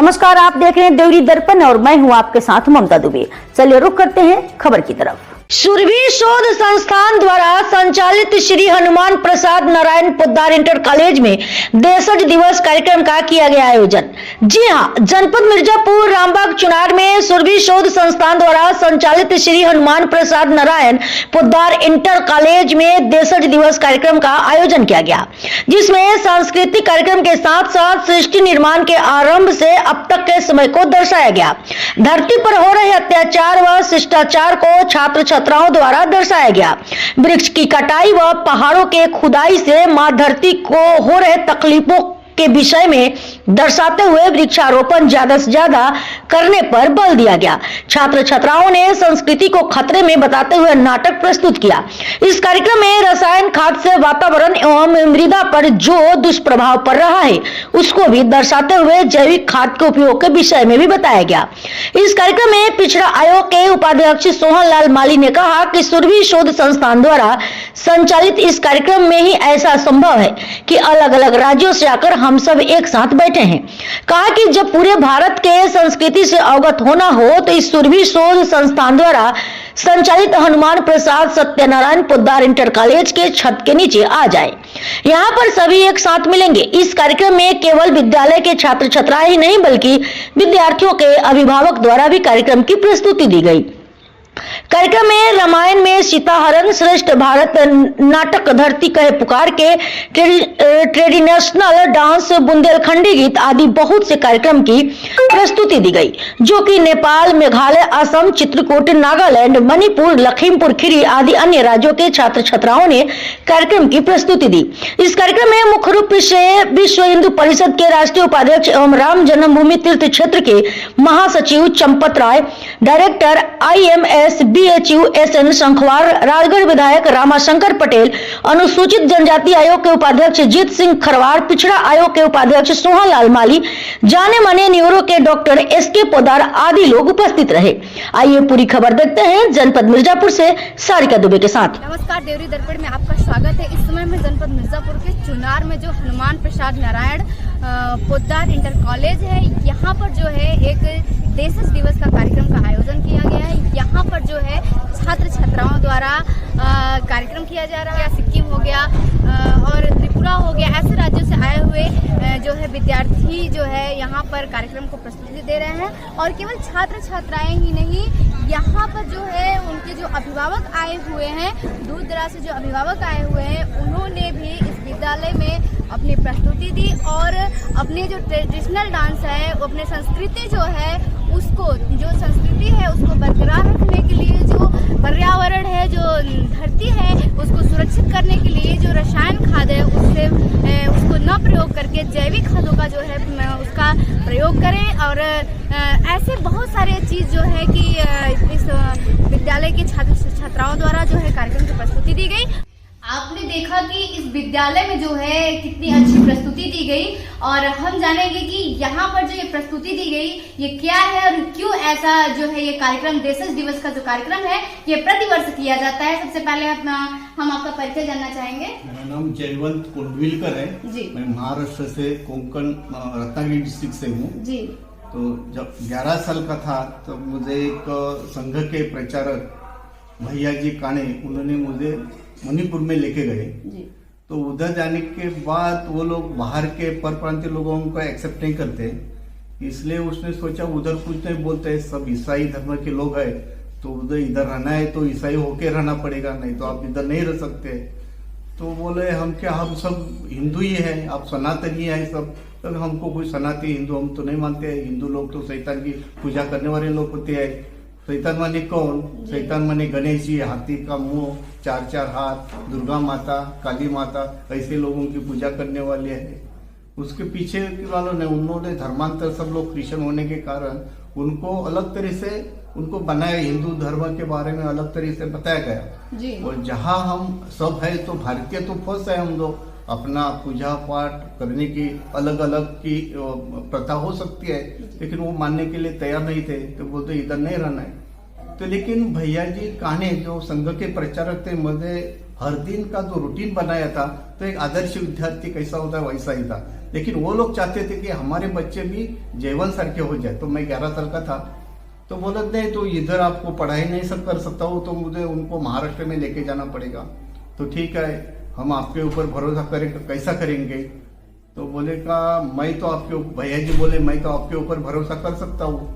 नमस्कार, आप देख रहे हैं देवरी दर्पण और मैं हूं आपके साथ ममता दुबे। चलिए रुक करते हैं खबर की तरफ। सुरभि शोध संस्थान द्वारा संचालित श्री हनुमान प्रसाद नारायण पोद्दार इंटर कॉलेज में देशज दिवस कार्यक्रम का किया गया आयोजन। जी हां, जनपद मिर्जापुर रामबाग चुनार में सुरभि शोध संस्थान द्वारा संचालित श्री हनुमान प्रसाद नारायण पोद्दार इंटर कॉलेज में देशज दिवस कार्यक्रम का आयोजन किया गया, जिसमें सांस्कृतिक कार्यक्रम के साथ साथ सृष्टि निर्माण के आरंभ से अब तक के समय को दर्शाया गया। धरती पर हो रहे अत्याचार व शिष्टाचार को छात्र छात्राओं द्वारा दर्शाया गया। वृक्ष की कटाई व पहाड़ों के खुदाई से मां धरती को हो रहे तकलीफों के विषय में दर्शाते हुए वृक्षारोपण ज्यादा से ज्यादा करने पर बल दिया गया। छात्र छात्राओं ने संस्कृति को खतरे में बताते हुए नाटक प्रस्तुत किया। इस कार्यक्रम में रसायन खाद से वातावरण एवं मृदा पर जो दुष्प्रभाव पड़ रहा है उसको भी दर्शाते हुए जैविक खाद के उपयोग के विषय में भी बताया गया। इस कार्यक्रम में पिछड़ा आयोग के उपाध्यक्ष सोहन लाल माली ने कहा कि सुरभि शोध संस्थान द्वारा संचालित इस कार्यक्रम में ही ऐसा संभव है कि अलग अलग राज्यों से आकर हम सब एक साथ बैठे हैं। कहा कि जब पूरे भारत के संस्कृति से अवगत होना हो तो इस सुरभि शोध संस्थान द्वारा संचालित हनुमान प्रसाद सत्यनारायण पोद्दार इंटर कॉलेज के छत के नीचे आ जाए। यहाँ पर सभी एक साथ मिलेंगे। इस कार्यक्रम में केवल विद्यालय के छात्र छात्राएं ही नहीं बल्कि विद्यार्थियों के अभिभावक द्वारा भी कार्यक्रम की प्रस्तुति दी गई। कार्यक्रम में रामायण में सीताहरण, श्रेष्ठ भारत नाटक, धरती कहे पुकार के ट्रेडिशनल डांस, बुंदेलखंडी गीत आदि बहुत से कार्यक्रम की प्रस्तुति दी गई, जो कि नेपाल, मेघालय, असम, चित्रकूट, नागालैंड, मणिपुर, लखीमपुर खीरी आदि अन्य राज्यों के छात्र छात्राओं ने कार्यक्रम की प्रस्तुति दी। इस कार्यक्रम में मुख्य रूप से विश्व हिंदू परिषद के राष्ट्रीय उपाध्यक्ष एवं राम जन्मभूमि तीर्थ क्षेत्र के महासचिव Champat Rai, director IMS BHU SN Shankhwar, Rajgarh विधायक रामाशंकर पटेल, अनुसूचित जनजाति आयोग के उपाध्यक्ष जीत सिंह खरवार, पिछड़ा आयोग के उपाध्यक्ष सोहन लाल माली, जाने माने न्यूरो के डॉक्टर SK पोद्दार आदि लोग उपस्थित रहे। आइए पूरी खबर देखते हैं जनपद मिर्जापुर से सारिका दुबे के साथ। नमस्कार, देवरी दर्पण में आपका स्वागत है। इस समय में जनपद मिर्जापुर के चुनार में जो हनुमान प्रसाद नारायण पोद्दार इंटर कॉलेज है, यहाँ पर जो है एक देशज दिवस का कार्यक्रम का आयोजन किया गया है। यहाँ पर जो है छात्र छात्राओं द्वारा कार्यक्रम किया जा रहा है। सिक्किम हो गया और त्रिपुरा हो गया, ऐसे राज्यों से आए हुए जो है विद्यार्थी जो है यहाँ पर कार्यक्रम को प्रस्तुति दे रहे हैं। और केवल छात्र छात्राएं ही नहीं, यहाँ पर जो है उनके जो अभिभावक आए हुए हैं, दूर दराज से जो अभिभावक आए हुए हैं, उन्होंने भी इस विद्यालय में अपनी प्रस्तुति दी और अपने जो ट्रेडिशनल डांस है, अपने संस्कृति जो है उसको, जो संस्कृति है उसको बरकरार रखने के लिए, जो पर्यावरण है, जो धरती है उसको सुरक्षित करने के लिए जो रसायन खाद है उससे उसको न प्रयोग करके जैविक खादों का जो है उसका प्रयोग करें। और ऐसे बहुत सारे चीज़ जो है कि इस विद्यालय के छात्र छात्राओं द्वारा जो है कार्यक्रम की प्रस्तुति दी गई। आपने देखा कि इस विद्यालय में जो है कितनी अच्छी प्रस्तुति दी गई और हम जानेंगे कि यहाँ पर जो ये प्रस्तुति दी गई ये क्या है और क्यों ऐसा जो है ये कार्यक्रम देशज दिवस का जो कार्यक्रम है ये प्रतिवर्ष किया जाता है। सबसे पहले हम आपका परिचय जानना चाहेंगे। मेरा नाम जयवंत कोंडविलकर है जी। मैं महाराष्ट्र से कोंकण रत्नागिरी डिस्ट्रिक्ट से हूँ जी। तो जब 11 साल का था तो मुझे एक संघ के प्रचारक भैया जी काणे, उन्होंने मुझे मणिपुर में लेके गए। तो उधर जाने के बाद वो लोग बाहर के परप्रांतीय लोगों को एक्सेप्ट नहीं करते, इसलिए उसने सोचा उधर कुछ नहीं बोलते, सब ईसाई धर्म के लोग हैं, तो उधर इधर रहना है तो ईसाई होके रहना पड़ेगा, नहीं तो आप इधर नहीं रह सकते। तो बोले हम क्या, हम सब हिंदू ही है, आप सनातनी है सब, तो हमको कोई सनातनी हिंदू हम तो नहीं मानते हैं। हिंदू लोग तो शैतान की पूजा करने वाले लोग होते हैं। शैतान माने कौन? शैतान माने गणेश जी, हाथी का मुंह, 4 हाथ, दुर्गा माता, काली माता, ऐसे लोगों की पूजा करने वाले हैं। उसके पीछे वालों ने, उन्होंने धर्मांतर, सब लोग क्रिश्चियन होने के कारण उनको अलग तरह से उनको बनाया, हिंदू धर्म के बारे में अलग तरह से बताया गया जी। और जहाँ हम सब है तो भारतीय तो फर्स्ट है, हम लोग अपना पूजा पाठ करने की अलग अलग की प्रथा हो सकती है, लेकिन वो मानने के लिए तैयार नहीं थे, तो बोलते इधर नहीं रहना है। तो लेकिन भैया जी कान्हे जो संघ के प्रचारक थे, मुझे हर दिन का जो रूटीन बनाया था, तो एक आदर्श विद्यार्थी कैसा होता है वैसा ही था। लेकिन वो लोग चाहते थे कि हमारे बच्चे भी जयवंत सर के हो जाए। तो मैं 11 साल का था, तो बोला नहीं तो इधर आपको पढ़ाई नहीं सब कर सकता हूँ, तो मुझे उनको महाराष्ट्र में लेके जाना पड़ेगा। तो ठीक है, हम आपके ऊपर भरोसा करेंगे, कैसा करेंगे? तो बोले का मैं तो आपके भैया जी बोले मैं तो आपके ऊपर भरोसा कर सकता हूँ।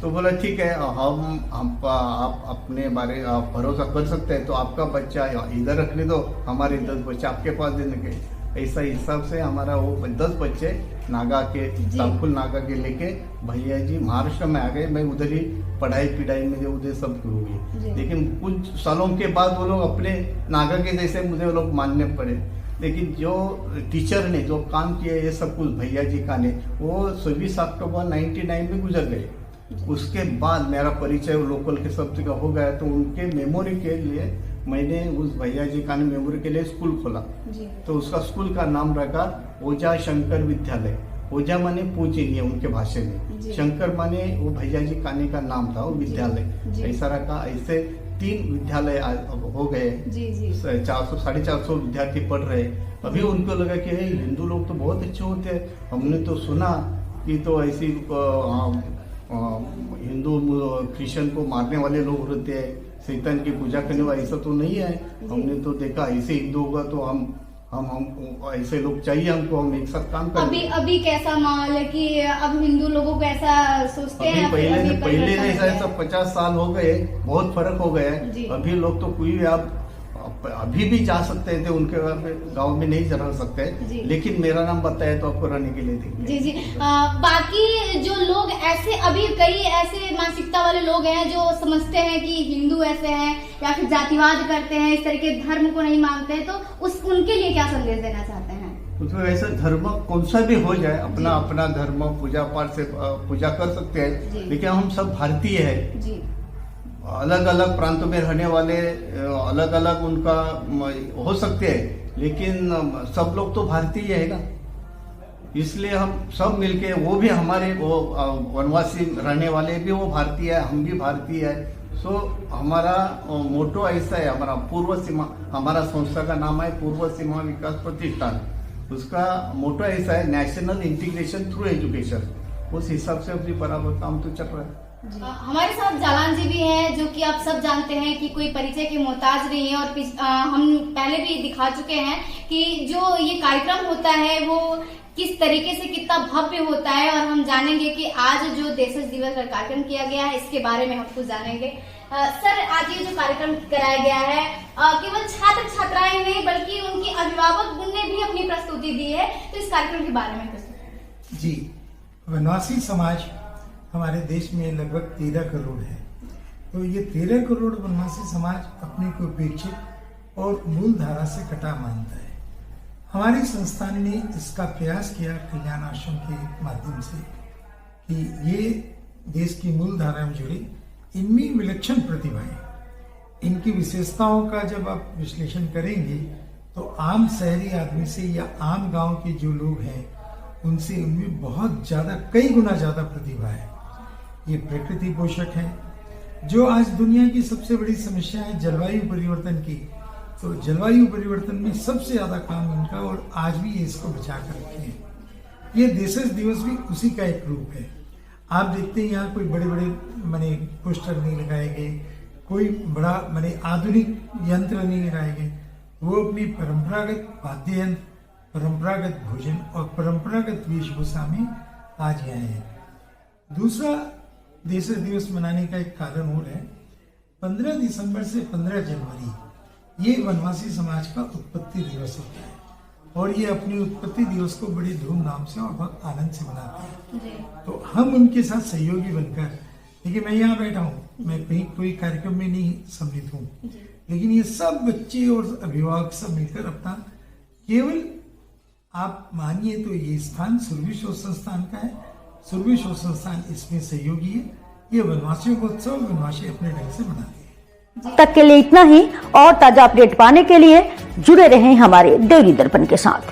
तो बोला ठीक है, आप अपने बारे आप भरोसा कर सकते हैं, तो आपका बच्चा इधर रखने दो, हमारे 10 बच्चे आपके पास देने के। ऐसा हिसाब से हमारा वो 10 बच्चे नागा के तामकुल नागा के लेके भैया जी महाराष्ट्र में आ गए। मैं उधर ही पढ़ाई पिढ़ाई में उधर सब शुरू हुई। लेकिन कुछ सालों के बाद वो लोग अपने नागा के जैसे मुझे वो लोग मानने पड़े। लेकिन जो टीचर ने जो काम किया ये सब कुछ भैया जी का ने, वो 26 अक्टूबर 99 में गुजर गए। उसके बाद मेरा परिचय लोकल के सब जगह हो गया, तो उनके मेमोरी के लिए मैंने उस भैया जी का मेमोरी के लिए स्कूल खोला। तो उसका स्कूल का नाम रखा ओझा शंकर विद्यालय। ओझा माने पूजनीय उनके भाषा में, शंकर माने वो भैया जी काने का नाम था, वो विद्यालय ऐसा रखा। ऐसे 3 विद्यालय हो गए, 400-450 विद्यार्थी पढ़ रहे। अभी उनको लगा कि हिंदू लोग तो बहुत अच्छे होते हैं, हमने तो सुना कि तो ऐसी हिंदू क्रिश्चियन को मारने वाले लोग होते हैं, शैतान की पूजा करने वाले, ऐसा तो नहीं है। हमने तो देखा ऐसे हिंदू होगा तो हम ऐसे लोग चाहिए हमको, हम एक साथ काम करें। अभी कैसा माहौल है कि अब हिंदू लोगों को ऐसा सोचते हैं? पहले नहीं, ऐसा 50 साल हो गए, बहुत फर्क हो गया है। अभी लोग तो कोई आप अभी भी जा सकते थे उनके गांव में, नहीं रह सकते, लेकिन मेरा नाम बताया तो आपको रहने के लिए देंगे। जी बाकी जो लोग ऐसे, अभी कई ऐसे मानसिकता वाले लोग हैं जो समझते हैं कि हिंदू ऐसे हैं या फिर जातिवाद करते हैं, इस तरह के धर्म को नहीं मानते हैं, तो उनके लिए क्या संदेश देना चाहते हैं? उसमें ऐसा धर्म कौन सा भी हो जाए, अपना अपना धर्म पूजा पाठ से पूजा कर सकते हैं, लेकिन हम सब भारतीय है। अलग अलग प्रांतों में रहने वाले अलग अलग उनका हो सकते हैं, लेकिन सब लोग तो भारतीय है ना। इसलिए हम सब मिलके, वो भी हमारे वो वनवासी रहने वाले भी वो भारतीय है, हम भी भारतीय है। सो हमारा मोटो ऐसा है, हमारा पूर्व सीमा, हमारा संस्था का नाम है पूर्व सीमा विकास प्रतिष्ठान। उसका मोटो ऐसा है, नेशनल इंटीग्रेशन थ्रू एजुकेशन। उस हिसाब से अपनी बराबर काम तो चल रहा है। हमारे साथ जालान जी भी हैं, जो कि आप सब जानते हैं कि कोई परिचय के मोहताज नहीं है, और हम पहले भी दिखा चुके हैं कि जो ये कार्यक्रम होता है वो किस तरीके से कितना भव्य होता है। और हम जानेंगे कि आज जो देशज दिवस का कार्यक्रम किया गया है इसके बारे में हम कुछ जानेंगे। सर, आज ये जो कार्यक्रम कराया गया है, केवल छात्र छात्राएं नहीं बल्कि उनके अभिभावक ने भी अपनी प्रस्तुति दी है, तो इस कार्यक्रम के बारे में कुछ? जी, वनवासी समाज हमारे देश में लगभग 13 करोड़ है। तो ये 13 करोड़ वनवासी समाज अपने को उपेक्षित और मूल धारा से कटा मानता है। हमारी संस्थान ने इसका प्रयास किया कल्याण आश्रम के माध्यम से कि ये देश की मूल धारा में जुड़े, इनमें विलक्षण प्रतिभाएं, इनकी विशेषताओं का जब आप विश्लेषण करेंगे तो आम शहरी आदमी से या आम गांव के जो लोग हैं उनसे उनमें बहुत ज्यादा, कई गुना ज्यादा प्रतिभा है। ये प्रकृति पोषक है। जो आज दुनिया की सबसे बड़ी समस्या है जलवायु परिवर्तन की, तो जलवायु परिवर्तन में सबसे ज्यादा काम इनका, और आज भी ये इसको बचा कर रखे हैं। ये देशज दिवस भी उसी का एक रूप है। आप देखते हैं यहाँ कोई बड़े बड़े माने पोस्टर नहीं लगाए गए, कोई बड़ा माने आधुनिक यंत्र नहीं लगाए गए। वो अपनी परंपरागत वाद्य यंत्र, परंपरागत भोजन और परंपरागत वेशभूषा में आज आए हैं। दूसरा देशज दिवस मनाने का एक कारण और है, 15 दिसंबर से 15 जनवरी ये वनवासी समाज का उत्पत्ति दिवस होता है, और ये अपनी उत्पत्ति दिवस को बड़ी धूमधाम से और बहुत आनंद से मनाते हैं। तो हम उनके साथ सहयोगी बनकर, देखिए मैं यहाँ बैठा हूँ, मैं कहीं कोई कार्यक्रम में नहीं सम्मिलित हूँ, लेकिन ये सब बच्चे और अभिभावक सब मिलकर अपना, केवल आप मानिए तो ये स्थान सुरभि शोध संस्थान का है। सुरभि शोध संस्थान इसमें सहयोगी है। ये वनवासियों को उत्सव वनवासी अपने ढंग से मनाते हैं। तक के लिए इतना ही, और ताजा अपडेट पाने के लिए जुड़े रहें हमारे देवरी दर्पण के साथ।